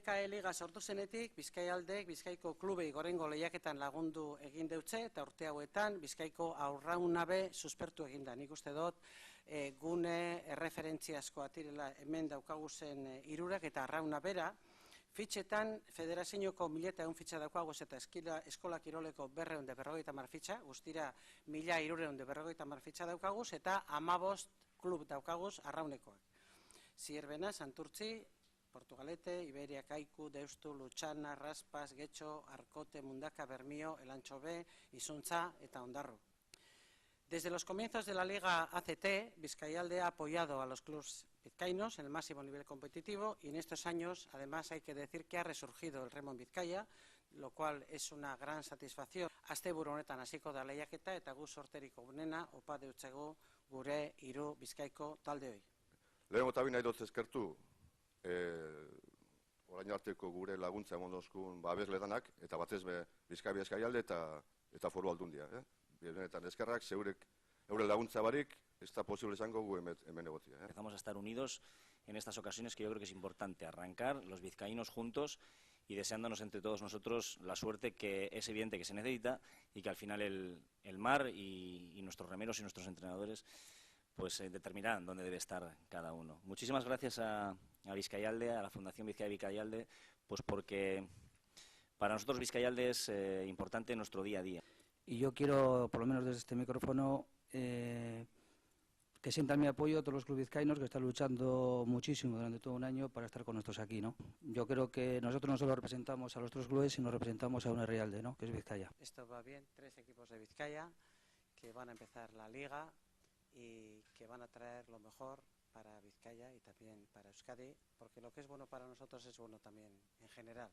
BKE Liga sortu zenetik, Bizkaialdek Bizkaiko klubei gorengo lehiaketan lagundu egin deutze, eta urte hauetan Bizkaiko aurraunabe suspertu egin da. Nik uste dut, gune erreferentziazkoa direla hemen daukaguzen hirurak eta arrauna bera, fitxetan federazioko 1.100 fitxa daukaguz eta eskola kiroleko 250 fitxa, guztira 1.350 fitxa daukaguz eta 15 klub daukaguz arraunekoak. Zierbena, Santurtzi, Portugalete, Iberia, Kaiku, Deustu, Lutxana, Raspas, Getxo, Arkote, Mundaka, Bermio, Elantxo B, Izuntza eta Ondarru. Desde los comienzos de la Liga ACT, Bizkaialde ha apoyado a los clubes vizcaínos en el máximo nivel competitivo y en estos años, además, hay que decir que ha resurgido el remo en Bizkaia, lo cual es una gran satisfacción. Asteburu honetan hasiko da lehiaketa eta gu sorteriko unena opa deutzego gure hiru Bizkaiko taldeoi. Lehenengo eta nahi dut eskertu, orain arteko gure laguntza emondozkun babesledanak, eta batez Bizkaialde eta Foru Aldundia. Benetan eskerrak, eure laguntza barik, ez da posible izango gu hemen egotia. Empezamos a estar unidos en estas ocasiones que yo creo que es importante arrancar los vizcaínos juntos y deseándonos entre todos nosotros la suerte que es evidente que se necesita y que al final el mar y nuestros remeros y nuestros entrenadores pues determinarán dónde debe estar cada uno. Muchísimas gracias a Bizkaialde, a la Fundación Bizkaialde, pues porque para nosotros Bizkaialde es importante en nuestro día a día. Y yo quiero, por lo menos desde este micrófono, que sientan mi apoyo a todos los clubes vizcaínos que están luchando muchísimo durante todo un año para estar con nosotros aquí, ¿no? Yo creo que nosotros no solo representamos a los otros clubes, sino representamos a una Realde, ¿no? Que es Vizcaya. Esto va bien, 3 equipos de Vizcaya que van a empezar la liga y que van a traer lo mejor para Vizcaya y también para Euskadi, porque lo que es bueno para nosotros es bueno también en general.